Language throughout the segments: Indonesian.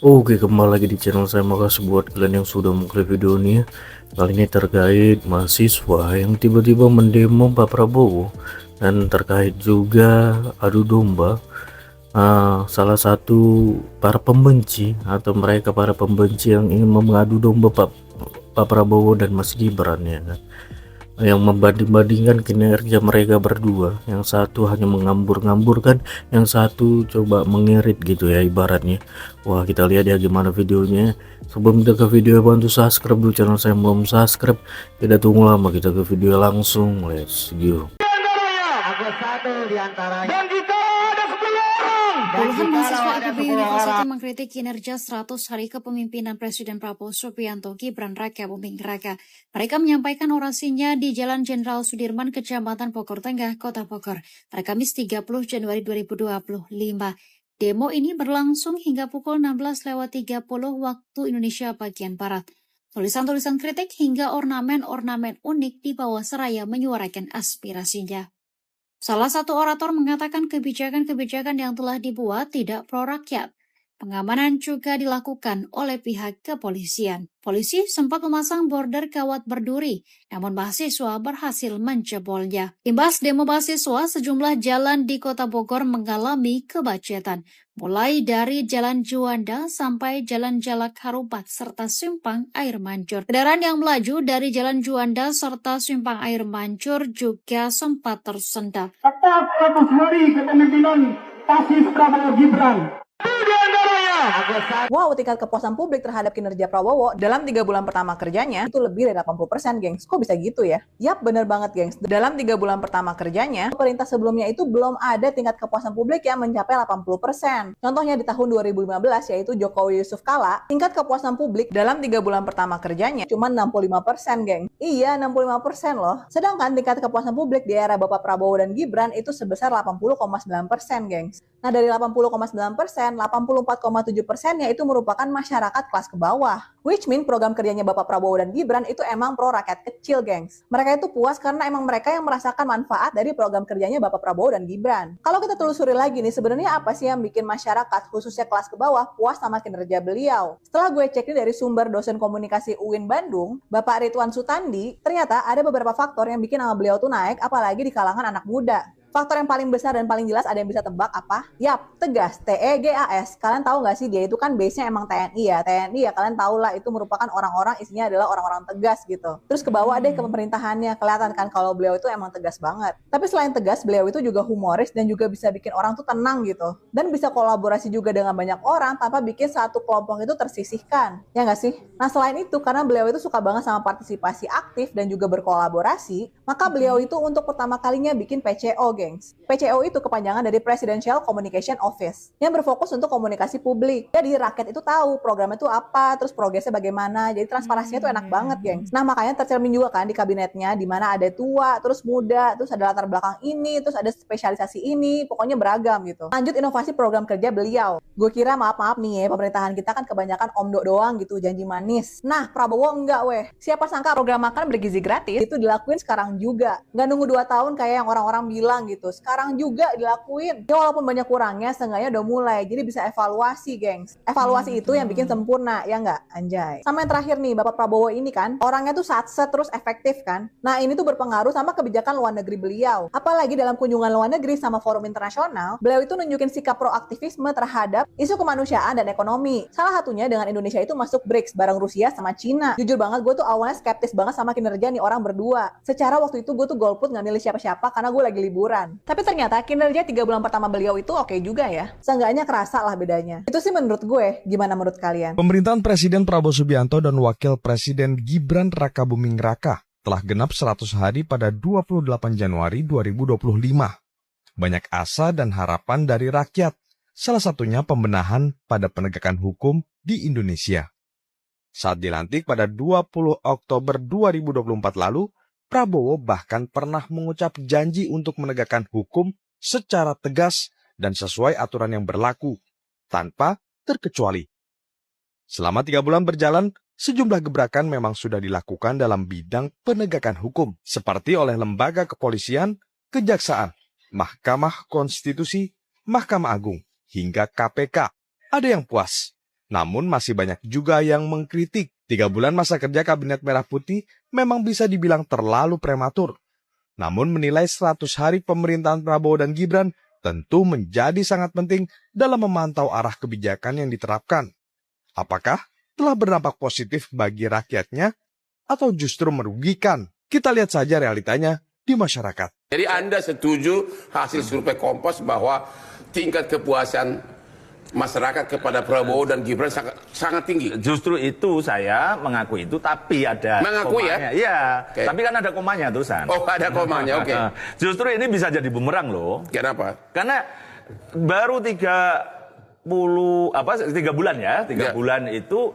Oke, kembali lagi di channel saya. Makasih buat kalian yang sudah mengklik video ini ya. Kali ini terkait mahasiswa yang tiba-tiba mendemo Pak Prabowo, dan terkait juga adu domba salah satu para pembenci atau mereka para pembenci yang ingin mengadu domba Pak Prabowo dan Mas Gibran ya kan, yang membanding-bandingkan kinerja mereka berdua. Yang satu hanya mengambur-ngamburkan, yang satu coba mengirit gitu ya ibaratnya. Wah, kita lihat ya gimana videonya. Sebelum kita ke video, bantu subscribe dulu channel saya, belum subscribe. Tidak tunggu lama, kita ke video langsung. Let's go. Puluhan mahasiswa IPB University mengkritik kinerja 100 hari kepemimpinan Presiden Prabowo Subianto Gibran Raka Buming Raka. Mereka menyampaikan orasinya di Jalan Jenderal Sudirman, Kecamatan Bogor Tengah, Kota Bogor, pada Kamis 30 Januari 2025. Demo ini berlangsung hingga pukul 16.30 waktu Indonesia bagian Barat. Tulisan-tulisan kritik hingga ornamen-ornamen unik di bawah seraya menyuarakan aspirasinya. Salah satu orator mengatakan kebijakan-kebijakan yang telah dibuat tidak pro-rakyat. Pengamanan juga dilakukan oleh pihak kepolisian. Polisi sempat memasang border kawat berduri, namun mahasiswa berhasil menjebolnya. Imbas demo mahasiswa, sejumlah jalan di Kota Bogor mengalami kemacetan, mulai dari Jalan Juanda sampai Jalan Jalak Harupat serta Simpang Air Mancur. Kendaraan yang melaju dari Jalan Juanda serta Simpang Air Mancur juga sempat tersendat. Tetap 100 hari kepemimpinan pasif Prabowo Gibran. Wow, tingkat kepuasan publik terhadap kinerja Prabowo dalam 3 bulan pertama kerjanya itu lebih dari 80%, gengs. Kok bisa gitu ya? Yap, bener banget, gengs. Dalam 3 bulan pertama kerjanya, pemerintah sebelumnya itu belum ada tingkat kepuasan publik yang mencapai 80%. Contohnya di tahun 2015, yaitu Jokowi Yusuf Kala, tingkat kepuasan publik dalam 3 bulan pertama kerjanya cuma 65%, geng. Iya, 65% loh. Sedangkan tingkat kepuasan publik di era Bapak Prabowo dan Gibran itu sebesar 80,9%, gengs. Nah, dari 80,9%, 84,7%-nya itu merupakan masyarakat kelas ke bawah. Which mean program kerjanya Bapak Prabowo dan Gibran itu emang pro rakyat kecil, gengs. Mereka itu puas karena emang mereka yang merasakan manfaat dari program kerjanya Bapak Prabowo dan Gibran. Kalau kita telusuri lagi nih, sebenarnya apa sih yang bikin masyarakat, khususnya kelas ke bawah, puas sama kinerja beliau? Setelah gue cek nih dari sumber dosen komunikasi UIN Bandung, Bapak Ridwan Sutandi, ternyata ada beberapa faktor yang bikin nama beliau tuh naik, apalagi di kalangan anak muda. Faktor yang paling besar dan paling jelas, ada yang bisa tebak apa? Yap, Tegas, TEGAS. Kalian tahu nggak sih, dia itu kan base-nya emang TNI ya. TNI ya kalian tahu lah, itu merupakan orang-orang, isinya adalah orang-orang tegas gitu. Terus ke bawah deh ke pemerintahannya, kelihatan kan kalau beliau itu emang tegas banget. Tapi selain tegas, beliau itu juga humoris dan juga bisa bikin orang tuh tenang gitu. Dan bisa kolaborasi juga dengan banyak orang tanpa bikin satu kelompok itu tersisihkan. Ya nggak sih? Nah selain itu, karena beliau itu suka banget sama partisipasi aktif dan juga berkolaborasi, maka beliau itu untuk pertama kalinya bikin PCO, gengs. PCO itu kepanjangan dari Presidential Communication Office, yang berfokus untuk komunikasi publik. Jadi rakyat itu tahu programnya itu apa, terus progresnya bagaimana. Jadi transparansinya itu enak banget, gengs. Nah makanya tercermin juga kan di kabinetnya, di mana ada tua, terus muda, terus ada latar belakang ini, terus ada spesialisasi ini, pokoknya beragam gitu. Lanjut inovasi program kerja beliau. Gue kira maaf-maaf nih ya, pemerintahan kita kan kebanyakan omdo doang gitu, janji manis. Nah Prabowo enggak weh. Siapa sangka program makan bergizi gratis itu dilakuin sekarang juga. Nggak nunggu 2 tahun kayak yang orang-orang bilang gitu. Sekarang juga dilakuin. Ya walaupun banyak kurangnya, seenggaknya udah mulai. Jadi bisa evaluasi, gengs. Evaluasi itu yang bikin sempurna, ya nggak? Anjay. Sama yang terakhir nih, Bapak Prabowo ini kan, orangnya tuh satset terus efektif kan. Nah ini tuh berpengaruh sama kebijakan luar negeri beliau. Apalagi dalam kunjungan luar negeri sama forum internasional, beliau itu nunjukin sikap proaktivisme terhadap isu kemanusiaan dan ekonomi. Salah satunya dengan Indonesia itu masuk BRICS bareng Rusia sama Cina. Jujur banget, gue tuh awalnya skeptis banget sama kinerja nih orang berdua. Secara waktu itu gue tuh golput nggak milih siapa-siapa karena gue lagi liburan. Tapi ternyata kinerja 3 bulan pertama beliau itu oke juga ya. Seenggaknya kerasa lah bedanya. Itu sih menurut gue. Gimana menurut kalian? Pemerintahan Presiden Prabowo Subianto dan Wakil Presiden Gibran Raka Buming Raka telah genap 100 hari pada 28 Januari 2025. Banyak asa dan harapan dari rakyat, salah satunya pembenahan pada penegakan hukum di Indonesia. Saat dilantik pada 20 Oktober 2024 lalu, Prabowo bahkan pernah mengucap janji untuk menegakkan hukum secara tegas dan sesuai aturan yang berlaku, tanpa terkecuali. Selama 3 bulan berjalan, sejumlah gebrakan memang sudah dilakukan dalam bidang penegakan hukum, seperti oleh lembaga kepolisian, kejaksaan, Mahkamah Konstitusi, Mahkamah Agung, hingga KPK. Ada yang puas, Namun masih banyak juga yang mengkritik 3 bulan masa kerja Kabinet Merah Putih memang bisa dibilang terlalu prematur. Namun menilai 100 hari pemerintahan Prabowo dan Gibran tentu menjadi sangat penting dalam memantau arah kebijakan yang diterapkan. Apakah telah berdampak positif bagi rakyatnya atau justru merugikan? Kita lihat saja realitanya di masyarakat. Jadi Anda setuju hasil survei Kompas bahwa tingkat kepuasan masyarakat kepada Prabowo dan Gibran sangat tinggi? Justru itu saya mengaku itu, tapi ada Mengakui komanya. ya? Iya, Okay. Tapi kan ada komanya terusan. Oh, ada komanya, oke. Justru ini bisa jadi bumerang loh. Kenapa? Karena baru 3 bulan ya, 3 bulan itu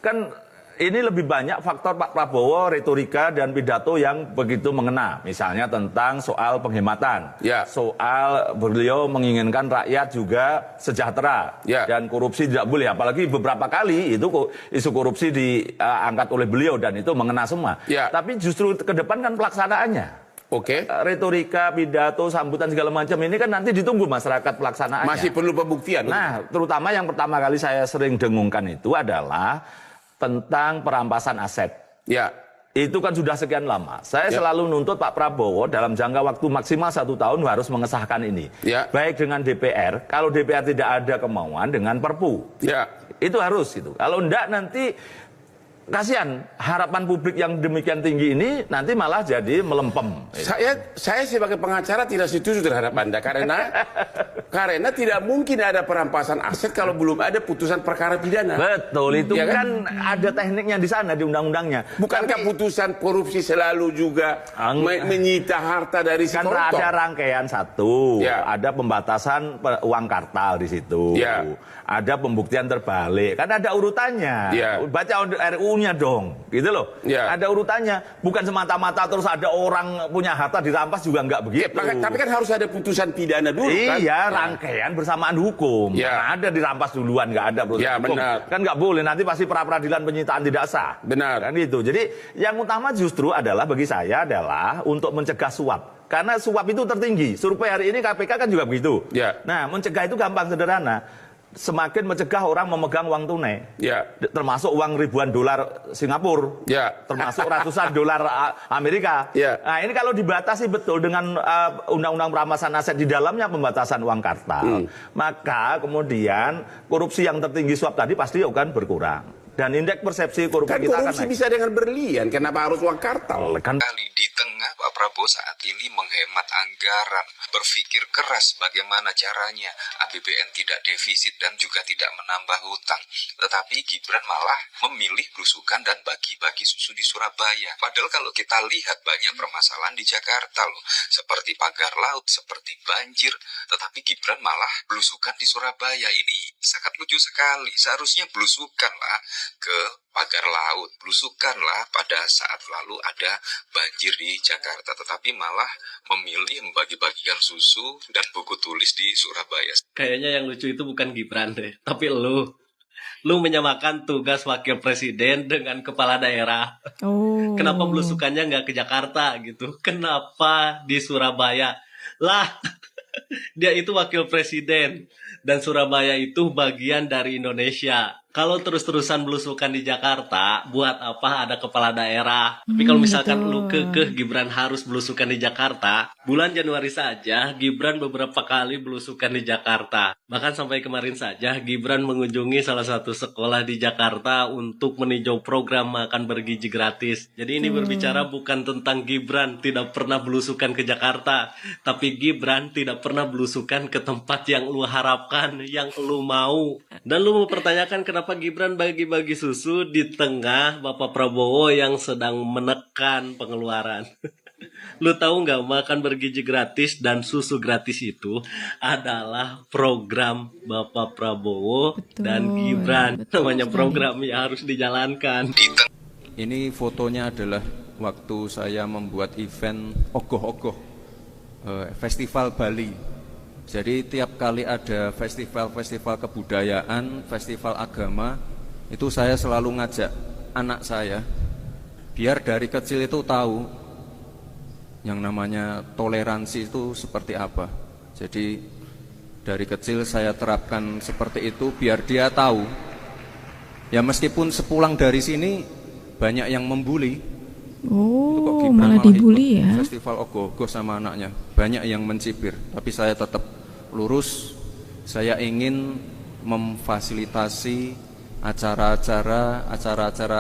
kan ini lebih banyak faktor Pak Prabowo, retorika dan pidato yang begitu mengena. Misalnya tentang soal penghematan, Ya. soal beliau menginginkan rakyat juga sejahtera, Ya. dan korupsi tidak boleh. Apalagi beberapa kali itu isu korupsi diangkat oleh beliau dan itu mengena semua. Ya. Tapi justru ke depan kan pelaksanaannya. Oke. Retorika, pidato, sambutan segala macam ini kan nanti ditunggu masyarakat pelaksanaannya. Masih perlu pembuktian. Nah, terutama yang pertama kali saya sering dengungkan itu adalah tentang perampasan aset. Ya. Itu kan sudah sekian lama. Saya selalu nuntut Pak Prabowo dalam jangka waktu maksimal 1 tahun harus mengesahkan ini. Ya. Baik dengan DPR, kalau DPR tidak ada kemauan dengan Perpu. Ya. Itu harus gitu. Kalau enggak nanti kasihan harapan publik yang demikian tinggi ini nanti malah jadi melempem. Saya sebagai pengacara tidak setuju terhadap Anda karena tidak mungkin ada perampasan aset kalau belum ada putusan perkara pidana. Betul, itu Ya kan ada tekniknya di sana di undang-undangnya. Bukankah putusan korupsi selalu juga menyita harta dari si Kan koruptor? ada rangkaian satu, Ya. ada pembatasan uang kartal di situ, Ya. ada pembuktian terbalik, kan ada urutannya. Ya. Baca RUU-nya dong, gitu loh. Ya. Ada urutannya, bukan semata-mata terus ada orang punya harta dirampas juga nggak begitu. Tapi kan harus ada putusan pidana dulu kan? Iya, rangkaian bersamaan hukum. Ya. Mana ada dirampas duluan, nggak ada proses Ya, hukum. benar. Kan nggak boleh, nanti pasti pra-peradilan penyitaan tidak sah. Benar. Kan itu. Jadi yang utama justru adalah bagi saya adalah untuk mencegah suap. Karena suap itu tertinggi. Survei hari ini KPK kan juga begitu. Ya. Nah, mencegah itu gampang, sederhana. Semakin mencegah orang memegang uang tunai. Ya. Termasuk uang ribuan dolar Singapura. Ya. Termasuk ratusan dolar Amerika. Ya. Nah, ini kalau dibatasi betul dengan undang-undang perampasan aset di dalamnya pembatasan uang kartal, maka kemudian korupsi yang tertinggi suap tadi pasti akan berkurang. Dan indeks persepsi korupsi Kan kita akan korupsi naik. bisa dengan berlian, kenapa harus uang kartal? Kan Kali di tengah Pak Prabowo saat ini menghemat anggaran, berpikir keras bagaimana caranya APBN tidak defisit dan juga tidak menambah hutang. Tetapi Gibran malah memilih belusukan dan bagi-bagi susu di Surabaya. Padahal kalau kita lihat banyak permasalahan di Jakarta loh, seperti pagar laut, seperti banjir. Tetapi Gibran malah belusukan di Surabaya, ini sangat lucu sekali. Seharusnya belusukanlah ke pagar laut, belusukanlah pada saat lalu ada banjir di Jakarta, tetapi malah memilih membagi-bagikan susu dan buku tulis di Surabaya. Kayaknya yang lucu itu bukan Gibran deh, tapi lu menyamakan tugas wakil presiden dengan kepala daerah. Oh. Kenapa belusukannya nggak ke Jakarta gitu? Kenapa di Surabaya? Lah, dia itu wakil presiden dan Surabaya itu bagian dari Indonesia. Kalau terus-terusan belusukan di Jakarta, buat apa ada kepala daerah? Tapi kalau misalkan lu Gibran harus belusukan di Jakarta, bulan Januari saja Gibran beberapa kali belusukan di Jakarta. Bahkan sampai kemarin saja Gibran mengunjungi salah satu sekolah di Jakarta untuk meninjau program makan bergizi gratis. Jadi ini berbicara bukan tentang Gibran tidak pernah belusukan ke Jakarta, tapi Gibran tidak pernah belusukan ke tempat yang lu harapkan, yang lu mau. Dan lu mempertanyakan kenapa Gibran bagi-bagi susu di tengah Bapak Prabowo yang sedang menekan pengeluaran. Lu tahu nggak, makan bergizi gratis dan susu gratis itu adalah program Bapak Prabowo dan Gibran. Namanya program yang harus dijalankan. Ini fotonya adalah waktu saya membuat event ogoh-ogoh Festival Bali. Jadi tiap kali ada festival-festival kebudayaan, festival agama, itu saya selalu ngajak anak saya, biar dari kecil itu tahu yang namanya toleransi itu seperti apa. Jadi dari kecil saya terapkan seperti itu biar dia tahu Ya meskipun sepulang dari sini banyak yang membuli. Itu kok Oh, Gibran malah malah dibully ikut ya. festival ogoh-ogoh sama anaknya. Banyak yang mencibir, tapi saya tetap lurus. Saya ingin memfasilitasi acara-acara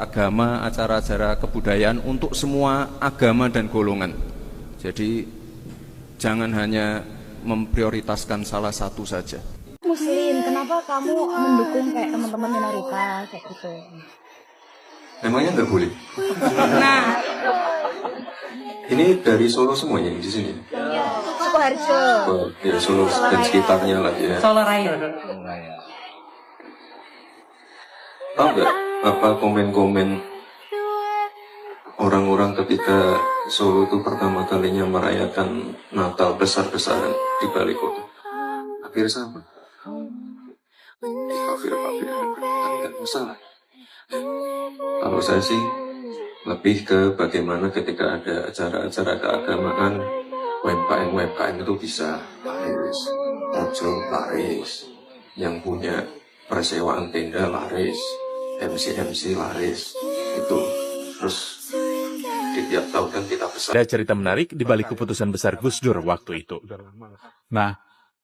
agama, acara-acara kebudayaan untuk semua agama dan golongan. Jadi jangan hanya memprioritaskan salah satu saja. Muslim, kenapa kamu mendukung kayak teman-teman minoritas kayak gitu? Emangnya nggak boleh? Nah, Ini dari Solo semuanya di sini. Sukoharjo, Oh, ya Solo dan sekitarnya lah ya. Solo Raya. Tahu nggak apa komen-komen orang-orang ketika Solo itu pertama kalinya merayakan Natal besar-besaran di balik kota? Hampir sama. Hampir nggak masalah. Kalau saya sih lebih ke bagaimana ketika ada acara-acara keagamaan, UMKM itu bisa laris, ojol laris, yang punya persewaan tenda laris, MC laris, itu terus di tiap tahun kan kita besar. Ada cerita menarik di balik keputusan besar Gus Dur waktu itu. Nah,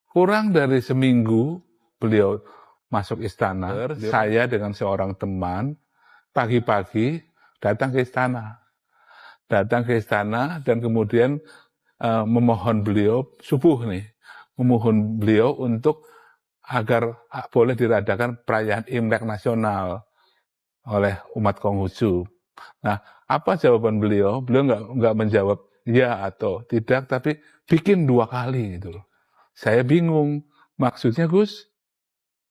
kurang dari seminggu beliau masuk istana, saya dengan seorang teman pagi-pagi datang ke istana dan kemudian memohon beliau memohon beliau untuk agar boleh diradakan perayaan Imlek nasional oleh umat Konghucu. Nah, apa jawaban beliau? Beliau nggak menjawab ya atau tidak, tapi bikin 2 kali gitu. Saya bingung, maksudnya Gus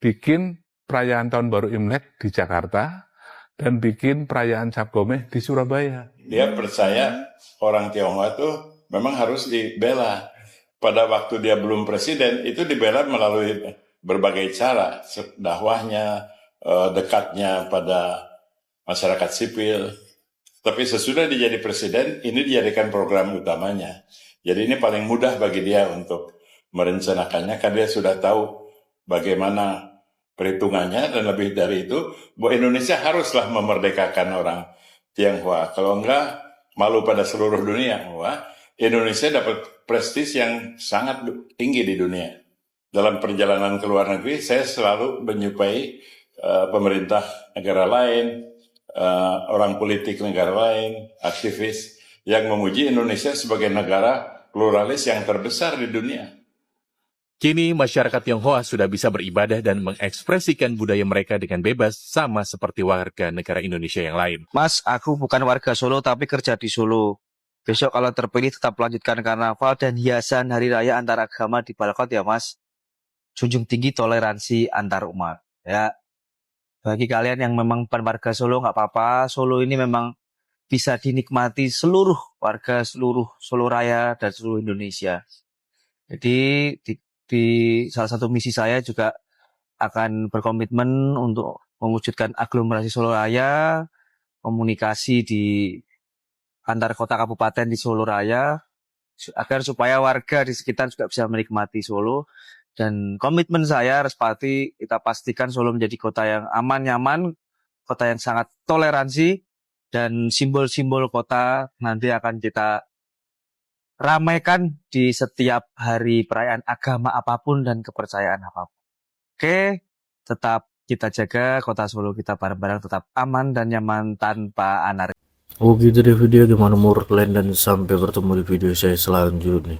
bikin perayaan tahun baru Imlek di Jakarta dan bikin perayaan Cap Gomeh di Surabaya. Dia percaya orang Tionghoa itu memang harus dibela. Pada waktu dia belum presiden, itu dibela melalui berbagai cara. Dakwahnya, dekatnya pada masyarakat sipil. Tapi sesudah dia jadi presiden, ini dijadikan program utamanya. Jadi ini paling mudah bagi dia untuk merencanakannya, karena dia sudah tahu bagaimana perhitungannya, dan lebih dari itu, bahwa Indonesia haruslah memerdekakan orang Tionghoa. Kalau enggak, malu pada seluruh dunia. Wah, Indonesia dapat prestis yang sangat tinggi di dunia. Dalam perjalanan ke luar negeri, saya selalu menyupai pemerintah negara lain, orang politik negara lain, aktivis, yang memuji Indonesia sebagai negara pluralis yang terbesar di dunia. Kini masyarakat Tionghoa sudah bisa beribadah dan mengekspresikan budaya mereka dengan bebas sama seperti warga negara Indonesia yang lain. Mas, aku bukan warga Solo tapi kerja di Solo. Besok kalau terpilih tetap lanjutkan karnaval dan hiasan hari raya antar agama di balkon ya Mas. Junjung tinggi toleransi antar umat. Ya, bagi kalian yang memang bukan warga Solo nggak apa-apa. Solo ini memang bisa dinikmati seluruh warga seluruh Solo Raya dan seluruh Indonesia. Jadi di salah satu misi saya juga akan berkomitmen untuk mewujudkan aglomerasi Solo Raya, komunikasi di antar kota kabupaten di Solo Raya, agar supaya warga di sekitar juga bisa menikmati Solo. Dan komitmen saya, Respati, kita pastikan Solo menjadi kota yang aman, nyaman, kota yang sangat toleransi, dan simbol-simbol kota nanti akan kita ramaikan di setiap hari perayaan agama apapun dan kepercayaan apapun. Oke, tetap kita jaga kota Solo kita bareng-bareng tetap aman dan nyaman tanpa anarki. Oh gitu deh video, gimana menurut kalian, dan sampai bertemu di video saya selanjutnya.